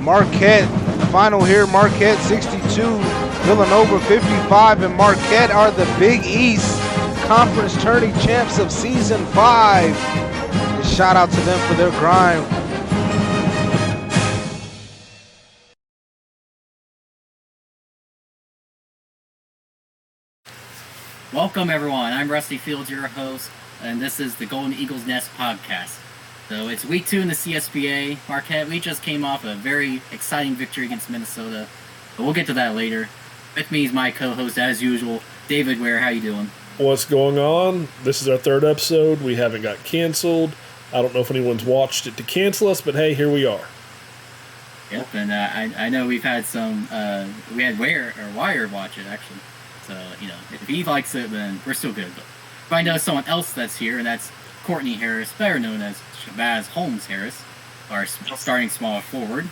Marquette, final here, Marquette 62, Villanova 55, and Marquette are the Big East Conference tourney champs of season 5. And shout out to them for their grind. Welcome everyone, I'm Rusty Fields, your host, and this is the Golden Eagles Nest podcast. So it's week 2 in the CSBA. Marquette, we just came off a very exciting victory against Minnesota, but we'll get to that later. With me is my co-host, as usual, David Ware. How you doing? What's going on? This is our 3rd episode. We haven't got canceled. I don't know if anyone's watched it to cancel us, but hey, here we are. Yep, and I know we've had some, we had Wire watch it, actually. So, if he likes it, then we're still good. But if I know someone else that's here, and that's Courtney Harris, better known as Shabazz Holmes Harris, our starting small forward.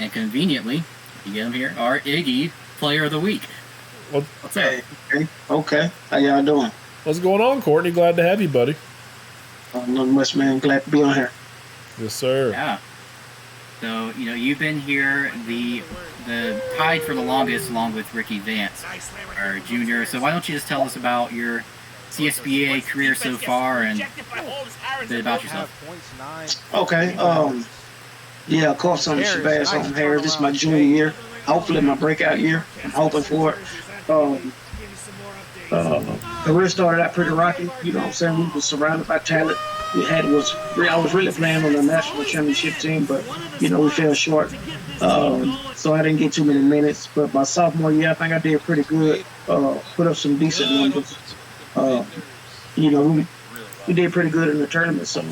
And conveniently, you get him here, our Iggy Player of the Week. What's up? Okay. How y'all doing? What's going on, Courtney? Glad to have you, buddy. Not much, man. Glad to be on here. Yes, sir. Yeah. So, you've been here the tied for the longest along with Ricky Vance, our junior. So why don't you just tell us about your CSBA career so far and a bit about yourself. Okay. Yeah, of course, I'm Shabazz Holmes Harris. This is my junior year. Hopefully my breakout year. I'm hoping for it. Career started out pretty rocky. You know what I'm saying? We were surrounded by talent. I was really playing on the national championship team, but we fell short. So I didn't get too many minutes. But my sophomore year, I think I did pretty good. Put up some decent numbers. We did pretty good in the tournament. So,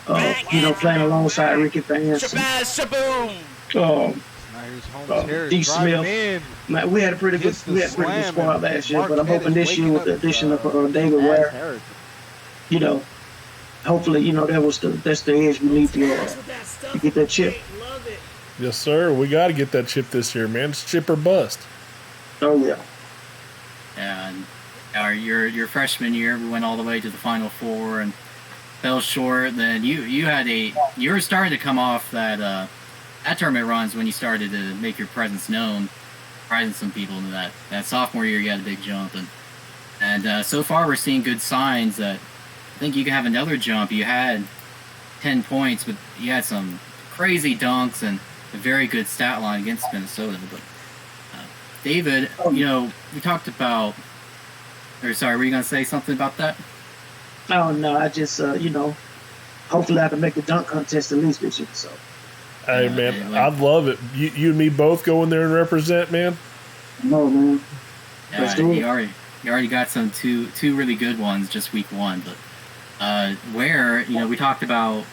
playing alongside Ricky Vance. D. Smith. Man, we had a pretty good squad last year, but I'm hoping this year with the addition of David Ware, hopefully, that's the edge we need to get that chip. Yes, sir. We got to get that chip this year, man. It's chip or bust. Oh yeah. And your freshman year, we went all the way to the Final Four and fell short. Then you were starting to come off that tournament runs when you started to make your presence known, surprising some people in that sophomore year. You had a big jump, and so far we're seeing good signs that I think you can have another jump. You had 10 points, but you had some crazy dunks and a very good stat line against Minnesota. But David, we talked about. Or sorry, were you gonna say something about that? Oh no, I just hopefully I can make the dunk contest at least this year. So. Hey man, I'd love it. You and me both go in there and represent, man. No man. Yeah, you already got some two really good ones just week 1, but we talked about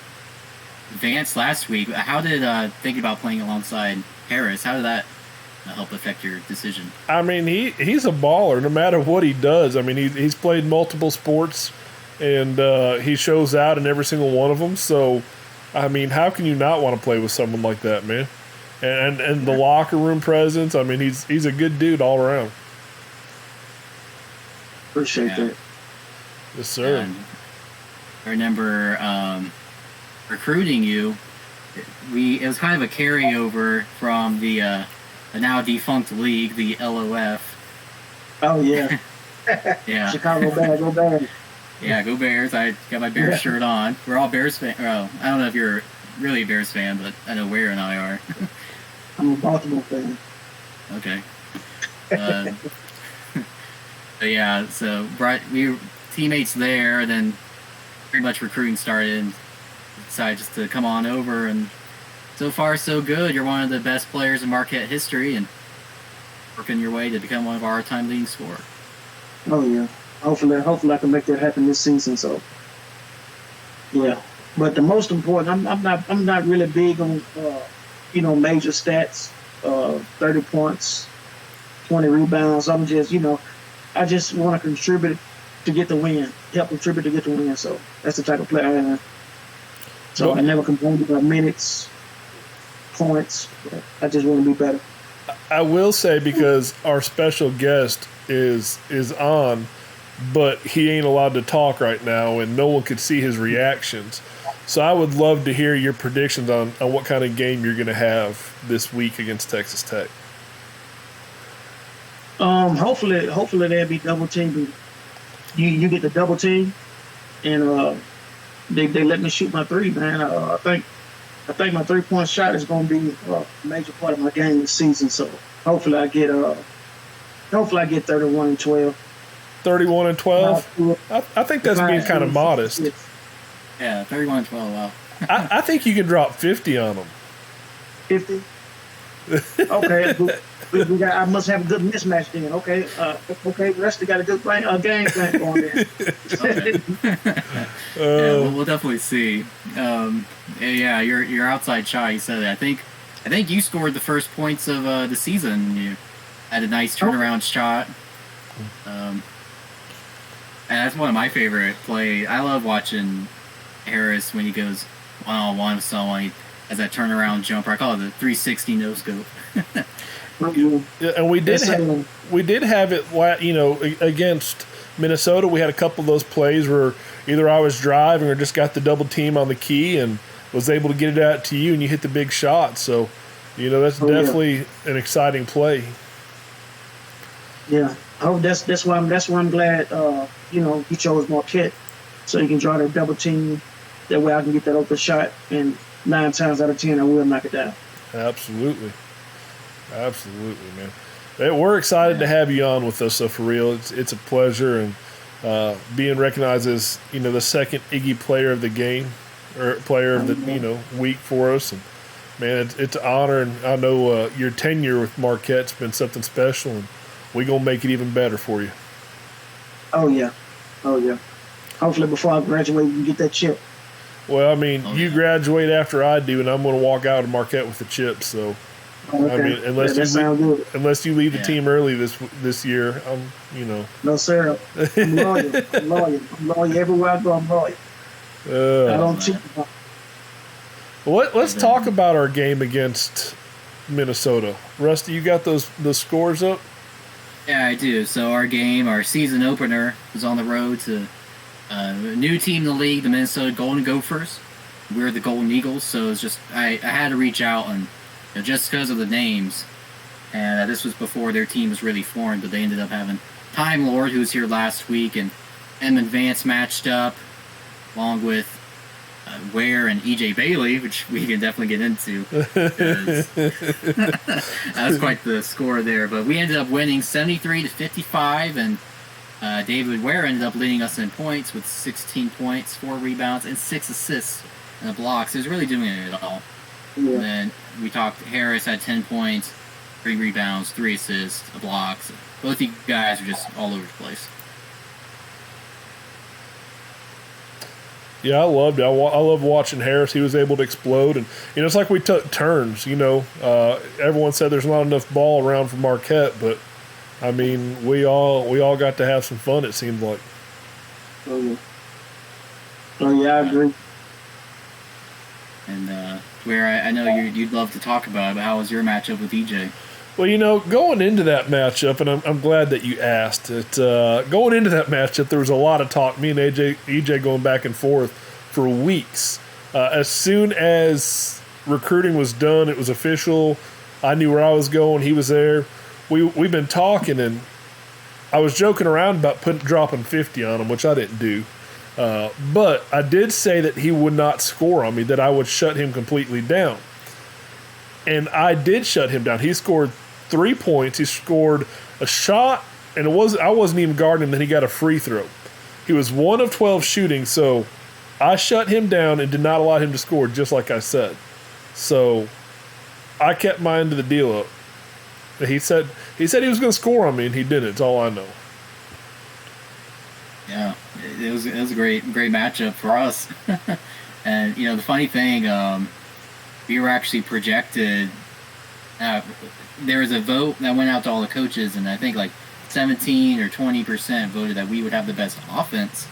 Vance last week. How did thinking about playing alongside Harris? How did that help affect your decision? I mean, he's a baller no matter what he does. I mean, he's played multiple sports, and he shows out in every single one of them. So, I mean, how can you not want to play with someone like that, man? And the locker room presence. I mean, he's a good dude all around. Appreciate that. Yes, sir. And I remember recruiting you. It was kind of a carryover from the now defunct league, the LOF. Oh yeah. Yeah. Chicago Bears, go Bears. Yeah, go Bears. I got my Bears shirt on. We're all Bears fans. Well, I don't know if you're really a Bears fan, but I know Ware and I are. I'm a Baltimore fan. Okay. But yeah, so we were teammates there, then pretty much recruiting started, and decided just to come on over, and so far so good. You're one of the best players in Marquette history, and working your way to become one of our all-time leading scorers. Oh yeah. Hopefully I can make that happen this season. So yeah. But the most important, I'm not really big on major stats, 30 points, 20 rebounds. I'm just I just want to contribute to get the win, help contribute to get the win. So that's the type of player I am. So I never complained about minutes, points. I just want to be better. I will say, because our special guest is on, but he ain't allowed to talk right now, and no one could see his reactions. So I would love to hear your predictions on what kind of game you're going to have this week against Texas Tech. Hopefully they'll be double teamed. You get the double team, and they let me shoot my three, man. I think my 3-point shot is going to be a major part of my game this season. So hopefully I get 31 and 12. 31 and 12. I think that's being kind of modest. Yeah, 31 and 12. Wow. I think you can drop 50 on them. 50. Okay, we got. I must have a good mismatch then. Okay, okay. Rusty got a good game plan going there. Yeah, we'll definitely see. Yeah, your outside shot. You said it. I think you scored the first points of the season. You had a nice turnaround shot. And that's one of my favorite plays. I love watching Harris when he goes one-on-one with someone. He has that turnaround jumper. I call it the 360 no scope. Yeah, and we did have it. Against Minnesota, we had a couple of those plays where either I was driving or just got the double team on the key and was able to get it out to you, and you hit the big shot. So, that's definitely an exciting play. Yeah. Oh, that's why I'm glad. He chose Marquette, so he can draw that double team. That way, I can get that open shot, and 9 times out of 10, I will knock it down. Absolutely, man. We're excited to have you on with us. So for real, it's a pleasure, and being recognized as the second Iggy player of the game or player of the week for us, and man, it's an honor. And I know your tenure with Marquette's been something special, and we're gonna make it even better for you. Oh yeah. Hopefully, before I graduate, you can get that chip. Well, I mean, you graduate after I do, and I'm going to walk out of Marquette with the chip. So, okay. I mean, unless you leave the team early this year, No, sir. I'm loyal. I'm loyal everywhere I go. I'm loyal. I don't cheat. Well, let's talk about our game against Minnesota. Rusty, you got those scores up? Yeah, I do. So our season opener, was on the road to a new team in the league, the Minnesota Golden Gophers. We're the Golden Eagles, so it's just I had to reach out, and just because of the names, and this was before their team was really formed, but they ended up having Time Lord, who was here last week, and Edmund Vance matched up, along with Ware and EJ Bailey, which we can definitely get into. That was quite the score there, but we ended up winning 73-55, and David Ware ended up leading us in points with 16 points, 4 rebounds, and 6 assists and a block. So he was really doing it all. Yeah. And then we talked. Harris had 10 points, 3 rebounds, 3 assists, a block. So both you guys are just all over the place. Yeah, I loved it. I love watching Harris. He was able to explode, and it's like we took turns. Everyone said there's not enough ball around for Marquette, but I mean, we all got to have some fun. It seemed like. Oh yeah, I agree. And Where I know you'd love to talk about it, but how was your matchup with EJ? Well, going into that matchup, and I'm glad that you asked it. Going into that matchup, there was a lot of talk. Me and EJ going back and forth for weeks. As soon as recruiting was done, it was official. I knew where I was going. He was there. We've been talking, and I was joking around about dropping 50 on him, which I didn't do. But I did say that he would not score on me, that I would shut him completely down. And I did shut him down. He scored 3 points. He scored a shot, and I wasn't even guarding him. Then he got a free throw. He was 1 of 12 shooting, so I shut him down and did not allow him to score, just like I said. So I kept my end of the deal up. He said he was going to score on me, and he didn't. It's all I know. Yeah, it was a great matchup for us. And the funny thing, we were actually projected. There was a vote that went out to all the coaches, and I think like 17 or 20% voted that we would have the best offense.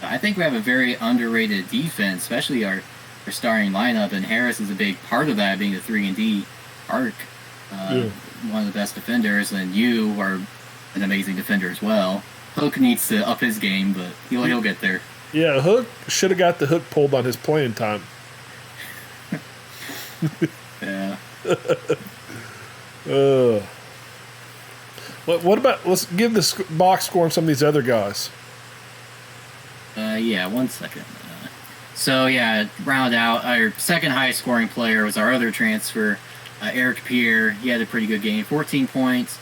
I think we have a very underrated defense, especially our starting lineup, and Harris is a big part of that, being the 3-and-D arc. One of the best defenders, and you are an amazing defender as well. Hook needs to up his game, but he'll get there. Yeah, Hook should have got the hook pulled on his playing time. Yeah. What about, let's give the box score on some of these other guys. Yeah, 1 second. So, yeah, round out, our second highest scoring player was our other transfer, Eric Pierre. He had a pretty good game, 14 points,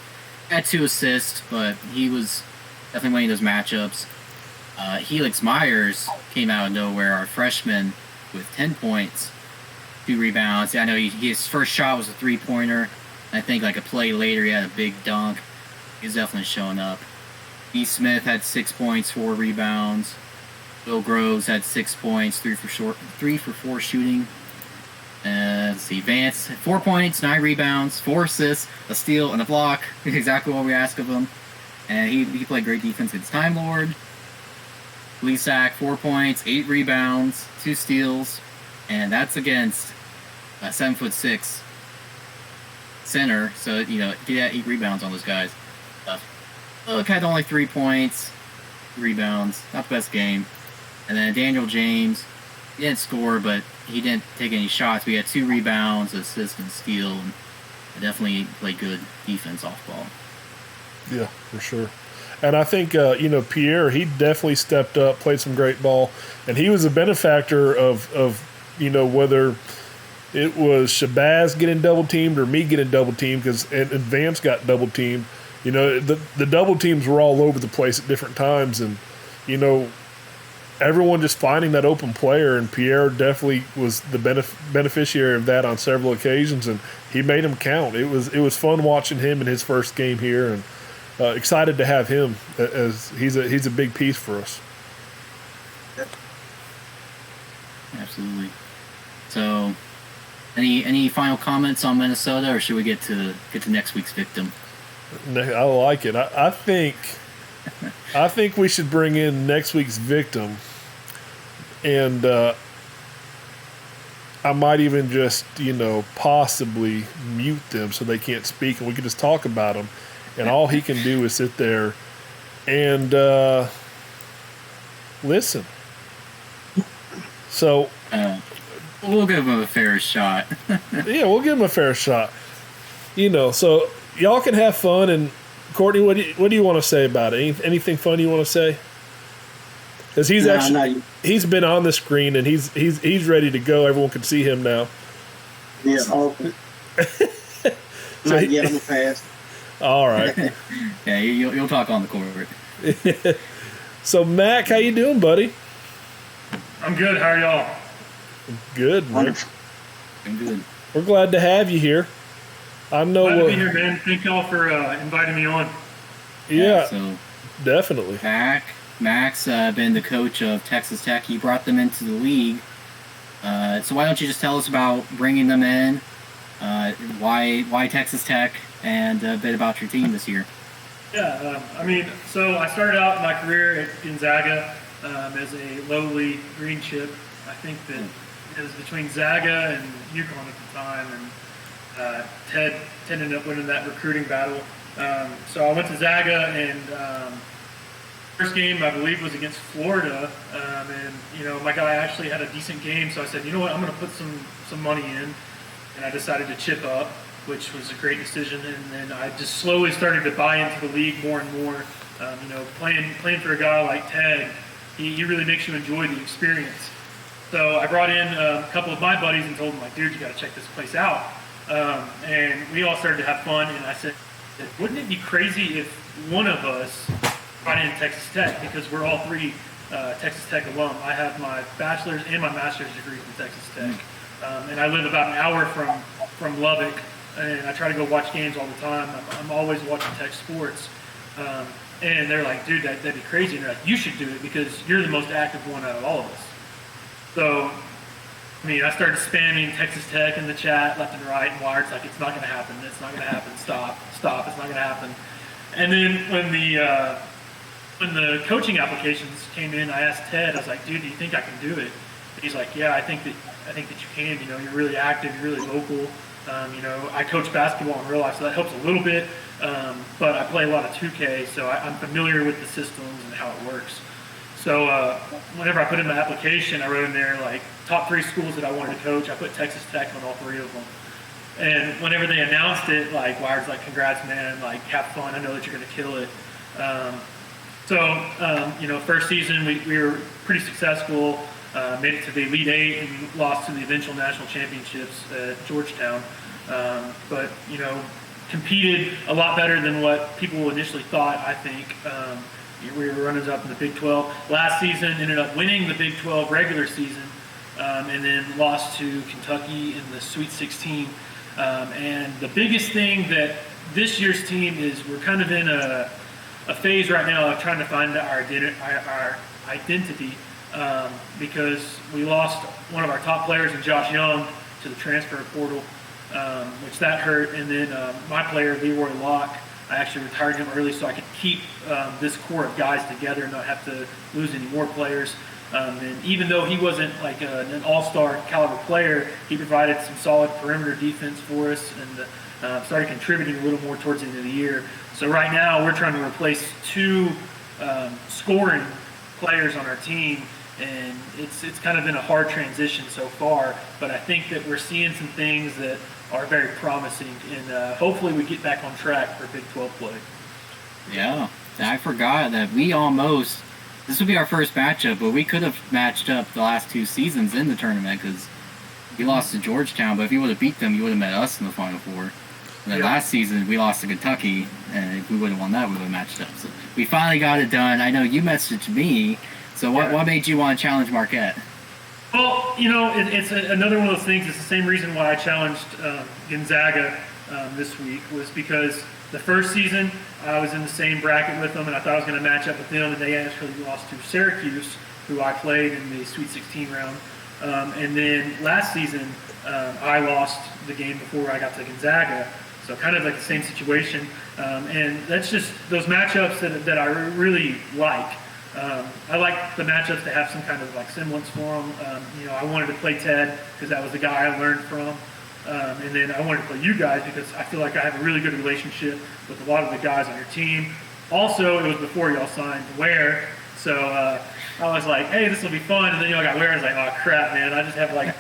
had 2 assists, but he was definitely winning those matchups. Helix Meyers came out of nowhere, our freshman, with 10 points, 2 rebounds. I know his first shot was a three-pointer. I think like a play later, he had a big dunk. He's definitely showing up. E. Smith had 6 points, 4 rebounds. Will Groves had 6 points, 3 for 4 shooting. Let's see, Vance had 4 points, 9 rebounds, 4 assists, a steal, and a block. Exactly what we asked of him. And he played great defense against Time Lord. Lisak, 4 points, 8 rebounds, 2 steals, and that's against a 7'6" center. So he had 8 rebounds on those guys. Look had only 3 points, rebounds, not the best game. And then Daniel James, he didn't score, but he didn't take any shots. We had 2 rebounds, assist, and steal, and definitely played good defense off ball. Yeah, for sure. And I think, Pierre, he definitely stepped up, played some great ball. And he was a benefactor of whether it was Shabazz getting double-teamed or me getting double-teamed, and Vance got double-teamed. The double teams were all over the place at different times. And, everyone just finding that open player. And Pierre definitely was the beneficiary of that on several occasions. And he made them count. It was fun watching him in his first game here. And excited to have him, as he's a big piece for us. Absolutely. So, any final comments on Minnesota, or should we get to next week's victim? I like it. I think we should bring in next week's victim, and I might even just possibly mute them so they can't speak, and we can just talk about them. And all he can do is sit there and listen. So we'll give him a fair shot. Yeah, we'll give him a fair shot. So y'all can have fun. And Courtney, what do you want to say about it? Anything fun you want to say? Because he's been on the screen and he's ready to go. Everyone can see him now. Yeah. So I'm gonna pass. All right. Yeah, you'll talk on the court. So Mac, how you doing, buddy? I'm good. How are y'all? Good, man. I'm good. We're glad to have you here. I know. Glad to be here, man. Thank y'all for inviting me on. Yeah, so definitely. Max, been the coach of Texas Tech. He brought them into the league. So why don't you just tell us about bringing them in? Why Texas Tech, and a bit about your team this year. Yeah, so I started out my career at Gonzaga as a lowly green chip. I think that it was between Zaga and UConn at the time, and Ted ended up winning that recruiting battle. So I went to Zaga, and first game I believe was against Florida, and my guy actually had a decent game, so I said, you know what, I'm going to put some money in, and I decided to chip up, which was a great decision. And then I just slowly started to buy into the league more and more. Playing for a guy like Ted, he really makes you enjoy the experience. So I brought in a couple of my buddies and told them, like, dude, you got to check this place out. And we all started to have fun. And I said, wouldn't it be crazy if one of us brought in Texas Tech? Because we're all 3 Texas Tech alum. I have my bachelor's and my master's degree from Texas Tech. And I live about an hour from Lubbock, and I try to go watch games all the time. I'm always watching Tech sports. And they're like, dude, that'd be crazy. And they're like, you should do it because you're the most active one out of all of us. So, I started spamming Texas Tech in the chat left and right, and Wired's like, it's not going to happen. It's not going to happen. Stop. It's not going to happen. And then when the coaching applications came in, I asked Ted, I was like, dude, do you think I can do it? And he's like, yeah, I think that you can. You're really active, you're really vocal. I coach basketball in real life, so that helps a little bit. But I play a lot of 2K, so I'm familiar with the systems and how it works. So whenever I put in my application, I wrote in there like top 3 schools that I wanted to coach. I put Texas Tech on all 3 of them. And whenever they announced it, like Wired's like, congrats, man, like have fun. I know that you're going to kill it. First season we were pretty successful, made it to the Elite 8 and lost to the eventual national championships at Georgetown. But competed a lot better than what people initially thought, I think. We were runners up in the Big 12. Last season ended up winning the Big 12 regular season, and then lost to Kentucky in the Sweet 16. And the biggest thing that this year's team is, we're kind of in a phase right now of trying to find our identity, because we lost one of our top players in Josh Young to the transfer portal, which that hurt. And then my player, Leroy Locke, I actually retired him early so I could keep this core of guys together and not have to lose any more players. And even though he wasn't like an all-star caliber player, he provided some solid perimeter defense for us and started contributing a little more towards the end of the year. So right now we're trying to replace 2 scoring players on our team, and it's kind of been a hard transition so far, but I think that we're seeing some things that are very promising, and hopefully we get back on track for Big 12 play. Yeah, I forgot that this would be our first matchup, but we could have matched up the last 2 seasons in the tournament, because we lost to Georgetown, but if you would have beat them, you would have met us in the Final Four. And then last season, we lost to Kentucky, and if we would have won that, we would have matched up. So we finally got it done. I know you messaged me, so what made you want to challenge Marquette? Well, it's another one of those things. It's the same reason why I challenged Gonzaga this week, was because the first season I was in the same bracket with them, and I thought I was going to match up with them, and they actually lost to Syracuse, who I played in the Sweet 16 round. And then last season I lost the game before I got to Gonzaga, so kind of like the same situation. And that's just those matchups that I really like. I like the matchups to have some kind of like semblance for them. I wanted to play Ted because that was the guy I learned from. And then I wanted to play you guys because I feel like I have a really good relationship with a lot of the guys on your team. Also, it was before y'all signed Ware, so I was like, hey, this will be fun. And then I got Ware, and I was like, oh crap, man, I just have like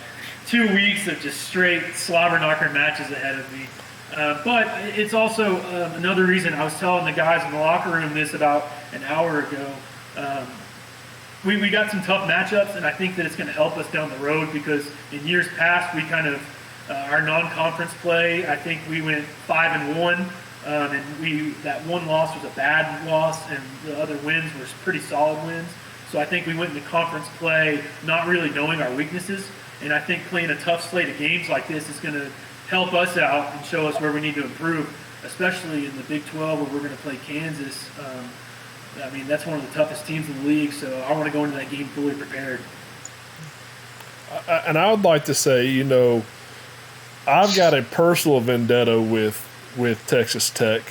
2 weeks of just straight slobber knocker matches ahead of me. But it's also another reason. I was telling the guys in the locker room this about an hour ago. We got some tough matchups, and I think that it's going to help us down the road, because in years past we kind of our non-conference play, I think we went 5-1, and that one loss was a bad loss, and the other wins were pretty solid wins. So I think we went into conference play not really knowing our weaknesses, and I think playing a tough slate of games like this is going to help us out and show us where we need to improve, especially in the Big 12 where we're going to play Kansas. I mean, that's one of the toughest teams in the league, so I want to go into that game fully prepared. And I would like to say, I've got a personal vendetta with Texas Tech,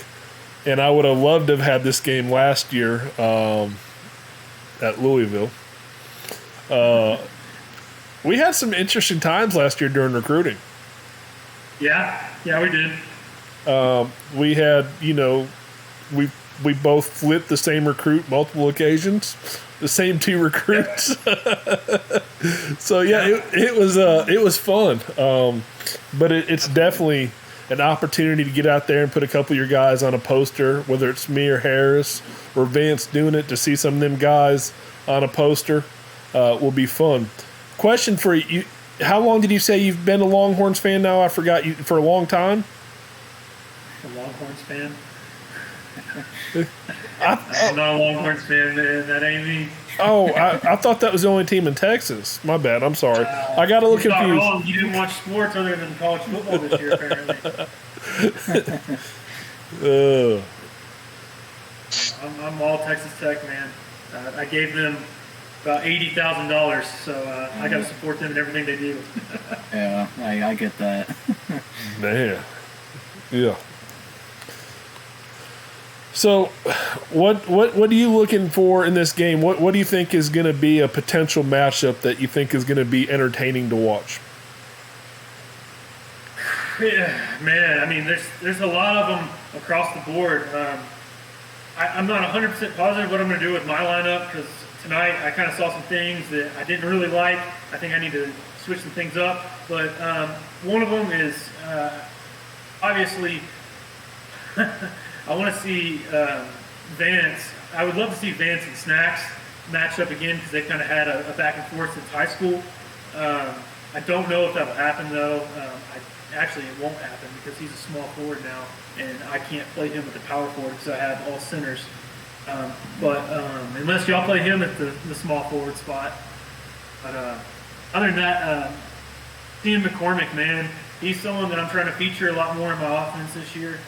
and I would have loved to have had this game last year at Louisville. We had some interesting times last year during recruiting. Yeah, we did. We had, we both flipped the same recruit multiple occasions, the same 2 recruits. So it was fun. But it's definitely an opportunity to get out there and put a couple of your guys on a poster, whether it's me or Harris or Vance doing it, to see some of them guys on a poster will be fun. Question for you. How long did you say you've been a Longhorns fan now? I forgot. For a long time? A Longhorns fan? I'm not a Longhorns fan, man. That ain't me. Oh, I thought that was the only team in Texas. My bad. I'm sorry. I got a little confused. Not wrong. You didn't watch sports other than college football this year, apparently. I'm all Texas Tech, man. I gave them about $80,000, so I got to support them in everything they do. Yeah, I get that. Man. Yeah. So, what are you looking for in this game? What do you think is going to be a potential matchup that you think is going to be entertaining to watch? Yeah, man, I mean, there's a lot of them across the board. I'm not 100% positive what I'm going to do with my lineup, because tonight I kind of saw some things that I didn't really like. I think I need to switch some things up. But one of them is obviously I want to see Vance. I would love to see Vance and Snacks matched up again because they kind of had a back and forth since high school. I don't know if that will happen though. Actually, it won't happen because he's a small forward now, and I can't play him at the power forward because I have all centers. But unless y'all play him at the small forward spot. But other than that, Ian McCormick, man, he's someone that I'm trying to feature a lot more in my offense this year.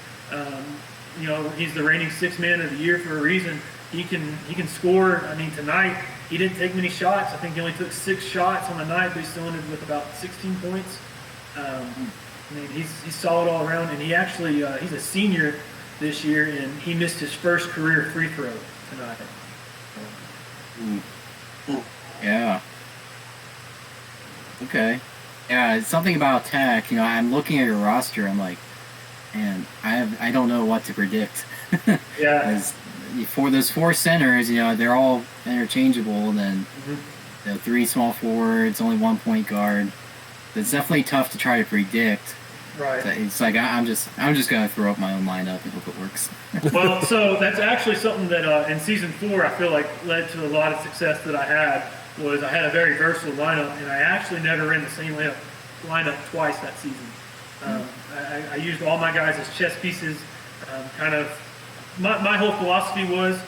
You know, he's the reigning sixth man of the year for a reason. He can score. I mean, tonight he didn't take many shots. I think he only took 6 shots on the night, but he still ended with about 16 points. I mean, he's solid all around, and he actually he's a senior this year, and he missed his first career free throw tonight. Yeah. Okay. Yeah, it's something about Tech. You know, I'm looking at your roster. I'm like, man, I don't know what to predict. Yeah. For those 4 centers, you know, they're all interchangeable. And then the 3 small forwards, only 1 point guard. It's definitely tough to try to predict. Right. It's like I'm just gonna throw up my own lineup and hope it works. Well, so that's actually something that in season 4 I feel like led to a lot of success that I had. Was I had a very versatile lineup, and I actually never ran the same lineup twice that season. I used all my guys as chess pieces. Kind of my whole philosophy was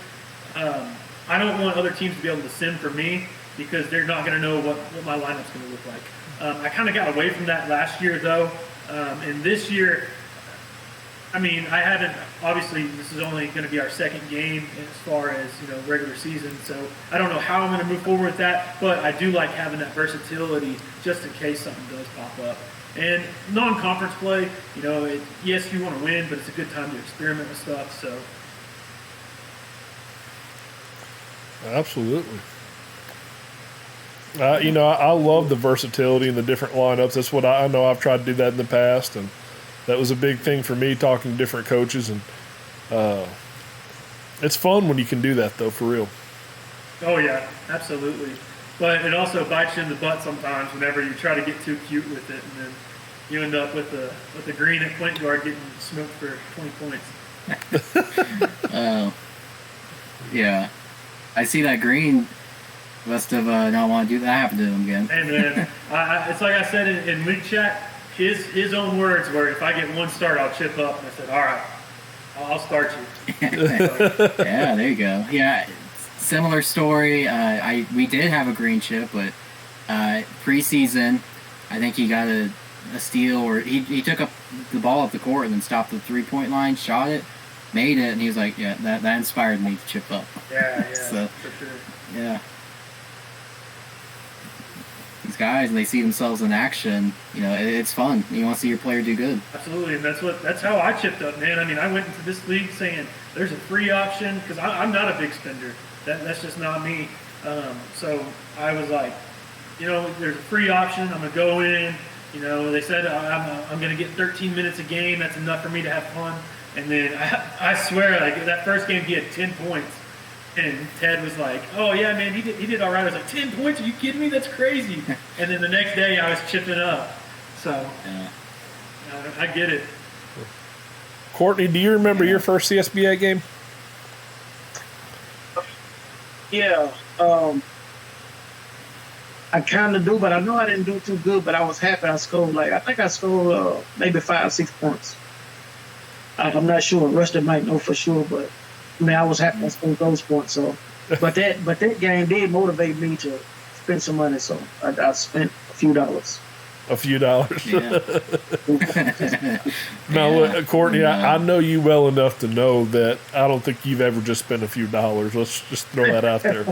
I don't want other teams to be able to sim for me because they're not going to know what my lineup's going to look like. I kind of got away from that last year though, and this year, I mean, I haven't. Obviously, this is only going to be our second game as far as regular season. So I don't know how I'm going to move forward with that, but I do like having that versatility just in case something does pop up. And non-conference play, yes, you want to win, but it's a good time to experiment with stuff. So absolutely. I love the versatility and the different lineups. That's what I know. I've tried to do that in the past, and that was a big thing for me, talking to different coaches. And it's fun when you can do that, though, for real. Oh, yeah, absolutely. But it also bites you in the butt sometimes whenever you try to get too cute with it, and then you end up with the green at point guard getting smoked for 20 points. Oh, yeah. I see that green must have not want to do that happen to him again. Hey, man, it's like I said in league chat, his own words were, if I get one start, I'll chip up. And I said, all right, I'll start you. Yeah, there you go. Yeah, similar story. We did have a green chip, but preseason, I think he got a steal, or he took up the ball up the court and then stopped the 3-point line, shot it, made it, and he was like, yeah, that inspired me to chip up. Yeah, So, for sure. Yeah. These guys, and they see themselves in action, it's fun. You want to see your player do good. Absolutely, and that's how I chipped up, man. I mean, I went into this league saying there's a free option, because I'm not a big spender. That's just not me. So I was like, there's a free option. I'm going to go in. They said I'm going to get 13 minutes a game. That's enough for me to have fun. And then I swear, like that first game, he had 10 points. And Ted was like, oh, yeah, man, he did all right. I was like, 10 points? Are you kidding me? That's crazy. And then the next day I was chipping up. So Yeah. I get it. Courtney, do you remember your first CSBA game? Yeah, I kind of do, but I know I didn't do too good. But I was happy. I scored I think I scored maybe 5 or 6 points. I'm not sure. Rusty might know for sure, but I mean, I was happy I scored those points. So, but that game did motivate me to spend some money. So I spent a few dollars. A few dollars. Yeah. Now, look, Courtney, I know you well enough to know that I don't think you've ever just spent a few dollars. Let's just throw that out there.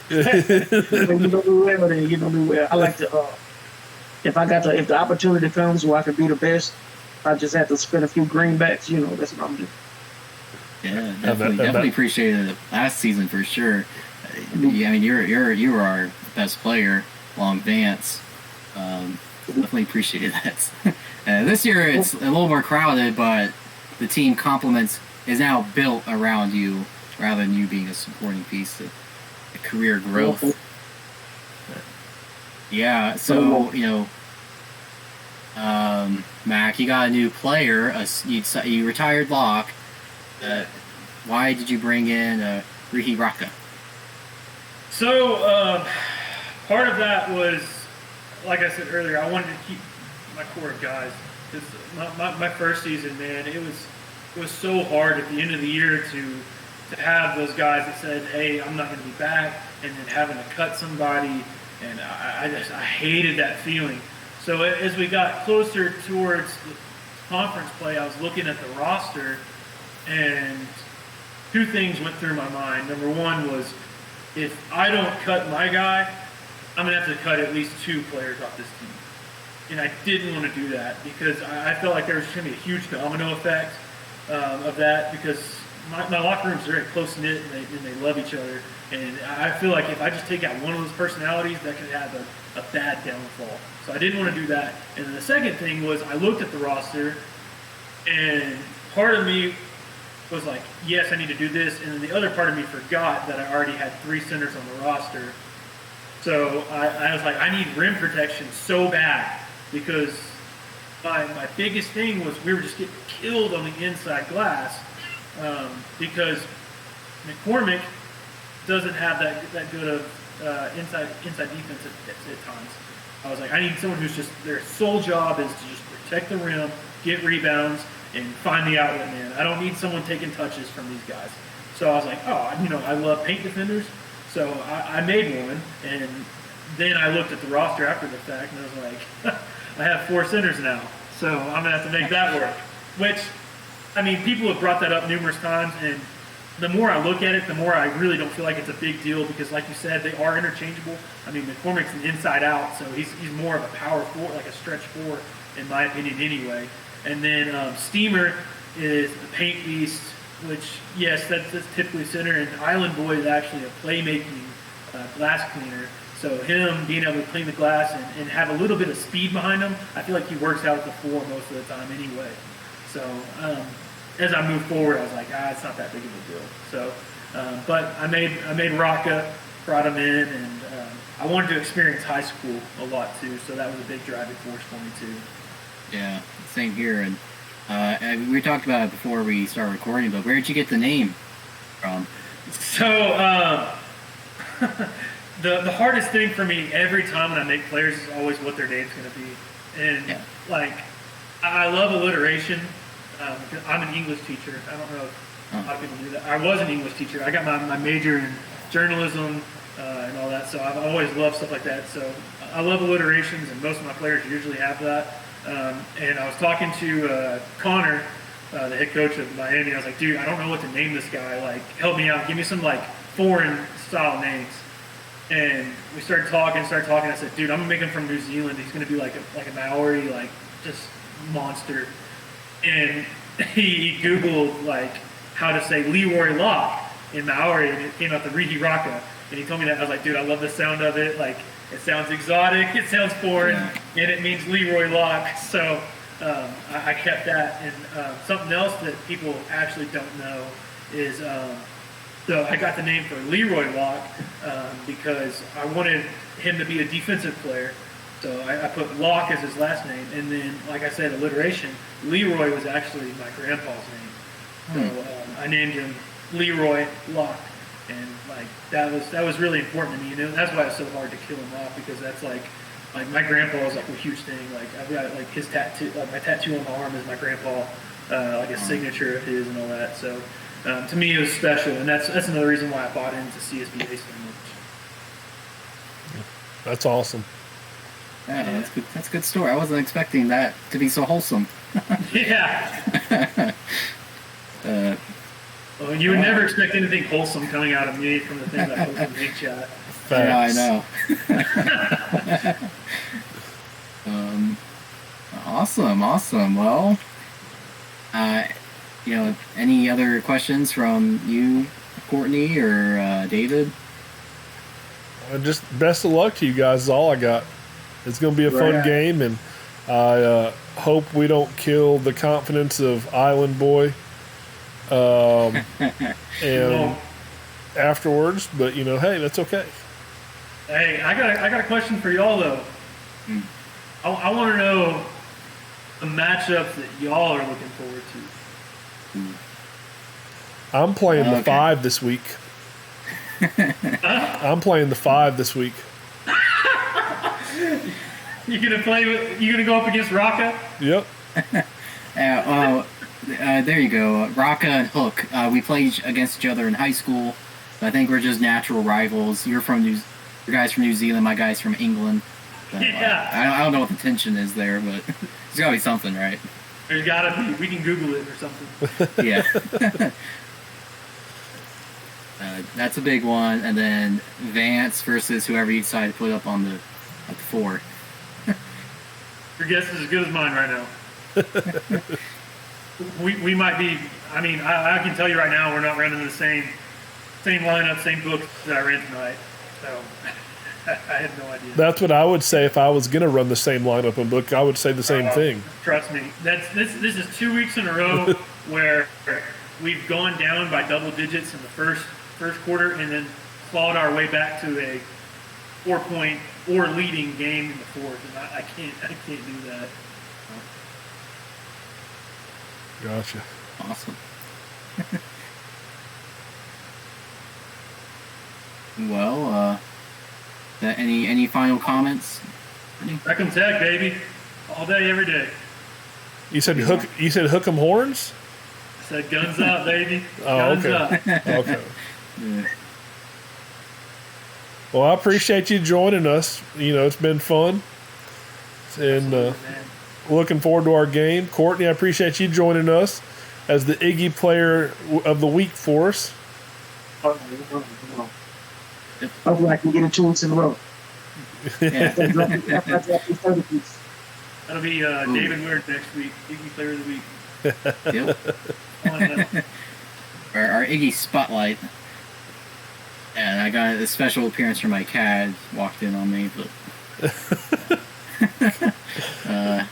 You know me well, then you know me well. I like to, if the opportunity comes where I can be the best, I just have to spend a few greenbacks. That's what I'm doing. Yeah, definitely appreciated it last season for sure. I mean, you were our best player along Vance. Definitely appreciated that. This year it's a little more crowded, but the team complements is now built around you rather than you being a supporting piece. career growth. Yeah, so, Mac, you got a new player. You retired Locke. Why did you bring in Ricky Rocca? So, part of that was, like I said earlier, I wanted to keep my core of guys. Because my first season, man, it was so hard at the end of the year to have those guys that said, hey, I'm not going to be back, and then having to cut somebody, and I hated that feeling. So as we got closer towards the conference play, I was looking at the roster, and two things went through my mind. Number one was, if I don't cut my guy, I'm going to have to cut at least two players off this team. And I didn't want to do that because I felt like there was going to be a huge domino effect of that, because my locker room's very close-knit and they love each other. And I feel like if I just take out one of those personalities, that could have a bad downfall. So I didn't want to do that. And then the second thing was, I looked at the roster, and part of me was like, yes, I need to do this. And then the other part of me forgot that I already had 3 centers on the roster. So I was like, I need rim protection so bad, because my biggest thing was we were just getting killed on the inside glass, because McCormick doesn't have that good of inside defense at times. I was like, I need someone who's just, their sole job is to just protect the rim, get rebounds, and find the outlet man. I don't need someone taking touches from these guys. So I was like, I love paint defenders. So I made one, and then I looked at the roster after the fact, and I was like, I have 4 centers now, so I'm going to have to make that work. Which, I mean, people have brought that up numerous times, and the more I look at it, the more I really don't feel like it's a big deal, because like you said, they are interchangeable. I mean, McCormick's an inside out, so he's more of a power forward, like a stretch forward, in my opinion anyway. And then Steamer is the paint beast, which, yes, that's typically center, and Island Boy is actually a playmaking glass cleaner. So him being able to clean the glass and have a little bit of speed behind him, I feel like he works out at the floor most of the time anyway. So as I moved forward, I was like, it's not that big of a deal. So, but I made Rocca, brought him in, and I wanted to experience high school a lot too. So that was a big driving force for me too. Yeah, same here. And we talked about it before we started recording, but where did you get the name from? So the hardest thing for me every time when I make players is always what their name's going to be. And like, I love alliteration. I'm an English teacher. I don't know if a lot of people do that. I was an English teacher. I got my major in journalism and all that, so I've always loved stuff like that. So I love alliterations, and most of my players usually have that. And I was talking to Connor, the head coach of Miami. I was like, dude, I don't know what to name this guy. Like, help me out. Give me some like foreign style names. And we started talking. I said, dude, I'm gonna make him from New Zealand. He's gonna be like a Maori, like just monster. And he Googled like how to say Leroy Locke in Maori, and it came out the Rihi Raka. And he told me that. I was like, dude, I love the sound of it. Like, it sounds exotic, it sounds foreign, and it means Leroy Locke. So I kept that. And something else that people actually don't know is, so I got the name for Leroy Locke because I wanted him to be a defensive player. So I put Locke as his last name, and then, like I said, alliteration, Leroy was actually my grandpa's name. So I named him Leroy Locke, and like that was really important to me. And that's why it's so hard to kill him off, because that's like my grandpa was like a huge thing. Like I've got like his tattoo, like my tattoo on my arm is my grandpa, like a signature of his and all that. So to me, it was special, and that's another reason why I bought into CSBA so much. That's awesome. Yeah, that's good. That's a good story. I wasn't expecting that to be so wholesome. Yeah. Well, you would never expect anything wholesome coming out of me from the things I post in Big Chat. Yeah, I know. Awesome. Well, any other questions from you, Courtney, or David? Just best of luck to you guys is all I got. It's going to be a fun game, and I hope we don't kill the confidence of Island Boy. And afterwards, but hey, that's okay. Hey, I got a question for y'all though. Mm. I want to know the matchups that y'all are looking forward to. I'm playing the Okay. 5 this week. I'm playing the 5 this week. You gonna go up against Raka? Yep. There you go. Raka and Hook. We played against each other in high school. So I think we're just natural rivals. Your guys from New Zealand, my guys from England. So, Yeah. I don't know what the tension is there, but there's gotta be something, right? There's gotta be. We can Google it or something. Yeah. That's a big one. And then Vance versus whoever you decide to put up on the 4. Your guess is as good as mine right now. we might be. I mean, I can tell you right now, we're not running the same lineup, same book that I ran tonight. So I have no idea. That's what I would say if I was going to run the same lineup and book. I would say the same thing. Trust me. This is 2 weeks in a row where we've gone down by double digits in the first quarter and then clawed our way back to a 4-point or leading game in the fourth. And I can't do that. Gotcha. Awesome. Well, any final comments? Back in tech, baby. All day, every day. You said hook. You said hook 'em horns. I said guns up, baby. Oh, Guns okay. up. Okay. Yeah. Well, I appreciate you joining us. It's been fun, and Man. looking forward to our game. Courtney, I appreciate you joining us as the Iggy Player of the Week for us. Hopefully I can get it 2 weeks in a row. Yeah. After I drop these 30 piece. That'll be David Weird next week. Iggy Player of the Week. Yep. On, Our Iggy Spotlight. And I got a special appearance from my cat. Walked in on me, but...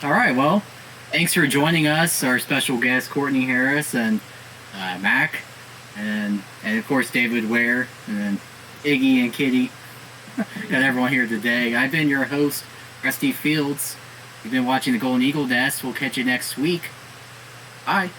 all right, well, thanks for joining us, our special guest, Courtney Harris, and Mac, and of course, David Ware, and then Iggy and Kitty. Got everyone here today. I've been your host, Rusty Fields. You've been watching the Golden Eagle Nest. We'll catch you next week. Bye.